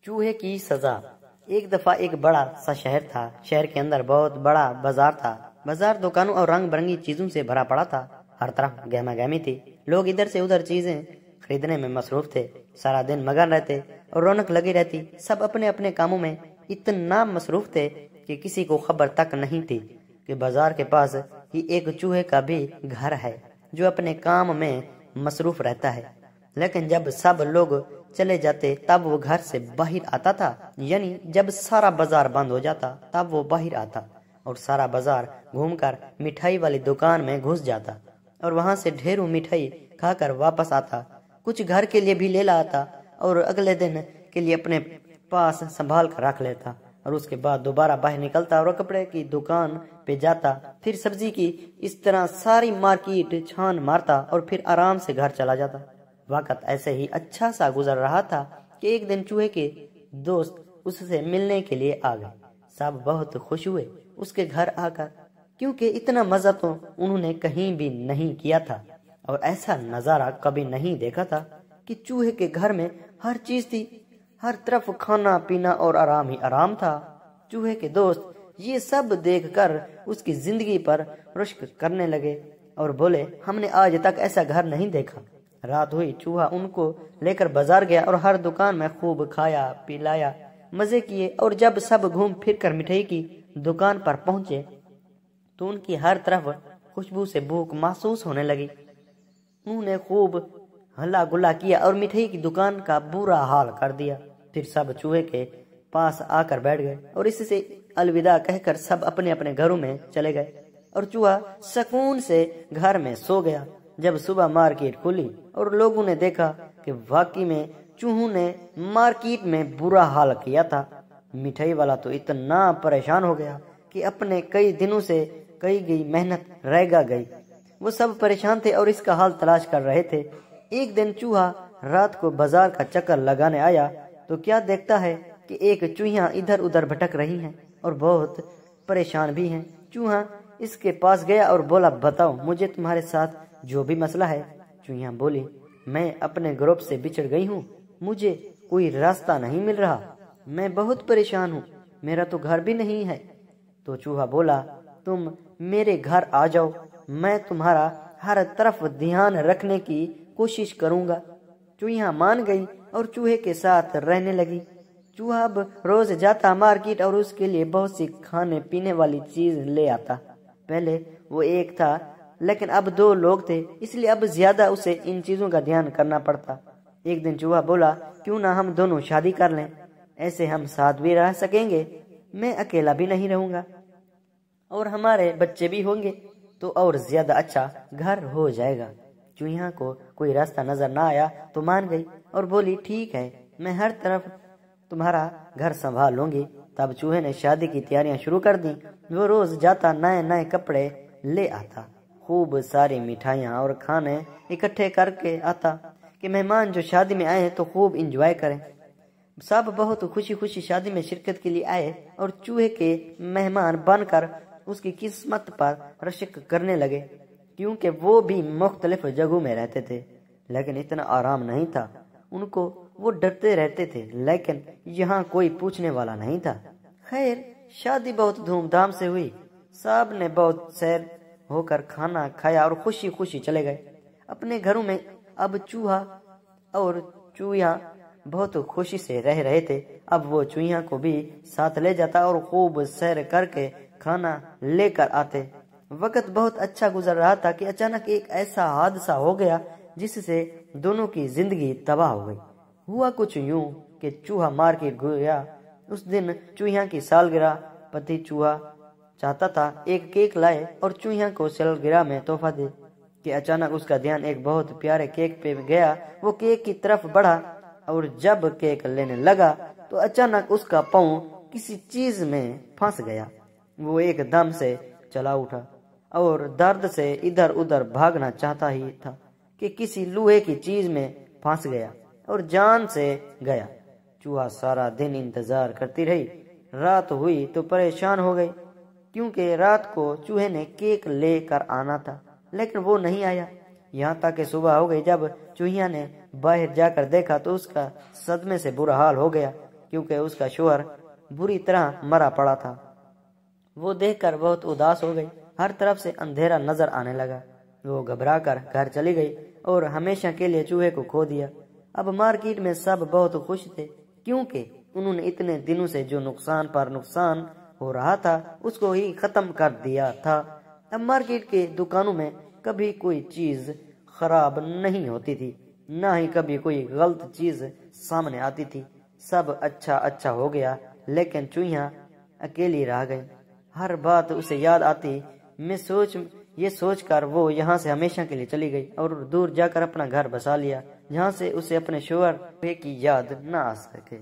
चूहे की सजा। एक दफा एक बड़ा सा शहर था। शहर के अंदर बहुत बड़ा बाजार था। बाजार दुकानों और रंग बिरंगी चीजों से भरा पड़ा था। हर तरफ गहमा गहमी थी। लोग इधर से उधर चीजें खरीदने में मसरूफ थे। सारा दिन मगन रहते और रौनक लगी रहती। सब अपने अपने कामों में इतना मसरूफ थे कि किसी को खबर तक नहीं थी कि बाजार के पास ही एक चूहे का भी घर है जो अपने काम में मसरूफ रहता है। लेकिन जब सब लोग चले जाते तब वो घर से बाहर आता था, यानी जब सारा बाजार बंद हो जाता तब वो बाहर आता और सारा बाजार घूमकर मिठाई वाली दुकान में घुस जाता और वहां से ढेरों मिठाई खाकर वापस आता। कुछ घर के लिए भी ले लाता और अगले दिन के लिए अपने पास संभाल कर रख लेता और उसके बाद दोबारा बाहर निकलता और कपड़े की दुकान पे जाता। फिर सब्जी की, इस तरह सारी मार्केट छान मारता और फिर आराम से घर चला जाता। वक्त ऐसे ही अच्छा सा गुजर रहा था कि एक दिन चूहे के दोस्त उससे मिलने के लिए आ गए। सब बहुत खुश हुए उसके घर आकर, क्योंकि इतना मजा तो उन्होंने कहीं भी नहीं किया था और ऐसा नजारा कभी नहीं देखा था कि चूहे के घर में हर चीज थी। हर तरफ खाना पीना और आराम ही आराम था। चूहे के दोस्त ये सब देखकर उसकी जिंदगी पर रुश्क करने लगे और बोले, हमने आज तक ऐसा घर नहीं देखा। रात हुई, चूहा उनको लेकर बाजार गया और हर दुकान में खूब खाया पिलाया, मजे किए और जब सब घूम फिर कर मिठाई की दुकान पर पहुंचे तो उनकी हर तरफ खुशबू से भूख महसूस होने लगी। उन्होंने खूब हल्ला गुल्ला किया और मिठाई की दुकान का बुरा हाल कर दिया। फिर सब चूहे के पास आकर बैठ गए और इससे अलविदा कहकर सब अपने अपने घरों में चले गए और चूहा सुकून से घर में सो गया। जब सुबह मार्केट खुली और लोगों ने देखा कि वाकई में चूहों ने मार्केट में बुरा हाल किया था। मिठाई वाला तो इतना परेशान हो गया कि अपने कई दिनों से कई गई मेहनत रह गई। वो सब परेशान थे और इसका हाल तलाश कर रहे थे। एक दिन चूहा रात को बाजार का चक्कर लगाने आया तो क्या देखता है कि एक चूहिया इधर उधर भटक रही हैं और बहुत परेशान भी हैं। चूहा इसके पास गया और बोला, बताओ मुझे तुम्हारे साथ जो भी मसला है। चूहिया बोली, मैं अपने ग्रुप से बिछड़ गई हूँ, मुझे कोई रास्ता नहीं मिल रहा, मैं बहुत परेशान हूँ, मेरा तो घर भी नहीं है। तो चूहा बोला, तुम मेरे घर आ जाओ, मैं तुम्हारा हर तरफ ध्यान रखने की कोशिश करूंगा। चूहिया मान गई और चूहे के साथ रहने लगी। चूहा अब रोज जाता मार्केट और उसके लिए बहुत सी खाने पीने वाली चीज ले आता। पहले वो एक था लेकिन अब दो लोग थे, इसलिए अब ज्यादा उसे इन चीजों का ध्यान करना पड़ता। एक दिन चूहा बोला, क्यों ना हम दोनों शादी कर लें, ऐसे हम साथ भी रह सकेंगे, मैं अकेला भी नहीं रहूंगा और हमारे बच्चे भी होंगे तो और ज्यादा अच्छा घर हो जाएगा। चूहिया को कोई रास्ता नजर ना आया तो मान गई और बोली, ठीक है, मैं हर तरफ तुम्हारा घर संभाल लूंगी। तब चूहे ने शादी की तैयारियां शुरू कर दी। वो रोज जाता, नए नए कपड़े ले आता, खूब सारी मिठाइयाँ और खाने इकट्ठे करके आता कि मेहमान जो शादी में आए तो खूब इंजॉय करें। सब बहुत खुशी खुशी शादी में शिरकत के लिए आए और चूहे के मेहमान बनकर उसकी किस्मत पर रश्क करने लगे, क्योंकि वो भी मुख्तलिफ जगहों में रहते थे लेकिन इतना आराम नहीं था उनको। वो डरते रहते थे लेकिन यहाँ कोई पूछने वाला नहीं था। खैर, शादी बहुत धूमधाम से हुई। सब ने बहुत सैर होकर खाना खाया और खुशी खुशी चले गए अपने घरों में। अब चूहा और चूहिया बहुत खुशी से रह रहे थे। अब वो चूहिया को भी साथ ले जाता और खूब सैर करके खाना लेकर आते। वक्त बहुत अच्छा गुजर रहा था कि अचानक एक ऐसा हादसा हो गया जिससे दोनों की जिंदगी तबाह हो गई। हुआ कुछ यूं कि चूहा मार्केट गया। उस दिन चूहिया की सालगिरह। पति चूहा चाहता था एक केक लाए और चूहिया को सालगिरह में तोहफा दे कि अचानक उसका ध्यान एक बहुत प्यारे केक पे गया। वो केक की तरफ बढ़ा और जब केक लेने लगा तो अचानक उसका पाँव किसी चीज में फंस गया। वो एकदम से चला उठा और दर्द से इधर उधर भागना चाहता ही था कि किसी लोहे की चीज में फंस गया और जान से गया। चूहा सारा दिन इंतजार करती रही। रात हुई तो परेशान हो गई, क्योंकि रात को चूहे ने केक लेकर आना था लेकिन वो नहीं आया। यहाँ तक कि सुबह हो गई। जब चूहिया ने बाहर जाकर देखा तो उसका सदमे से बुरा हाल हो गया। کیونکہ اس کا شوہر بری طرح مرا پڑا تھا۔ وہ دیکھ کر بہت اداس ہو گئی، ہر طرف سے اندھیرا نظر آنے لگا۔ وہ گھبرا کر گھر چلی گئی اور ہمیشہ کے لیے چوہے کو کھو دیا۔ اب مارکیٹ میں سب بہت خوش تھے، کیونکہ انہوں نے اتنے دنوں سے جو نقصان پر نقصان ہو رہا تھا اس کو ہی ختم کر دیا تھا۔ اب مارکیٹ کے دکانوں میں کبھی کوئی چیز خراب نہیں ہوتی تھی، نہ ہی کبھی کوئی غلط چیز سامنے آتی تھی۔ سب اچھا ہو گیا، لیکن چوہیاں اکیلی رہ گئی۔ ہر بات اسے یاد آتی، یہ سوچ کر وہ یہاں سے ہمیشہ کے لیے چلی گئی اور دور جا کر اپنا گھر بسا لیا، جہاں سے اسے اپنے شوہر کی یاد نہ آ سکے۔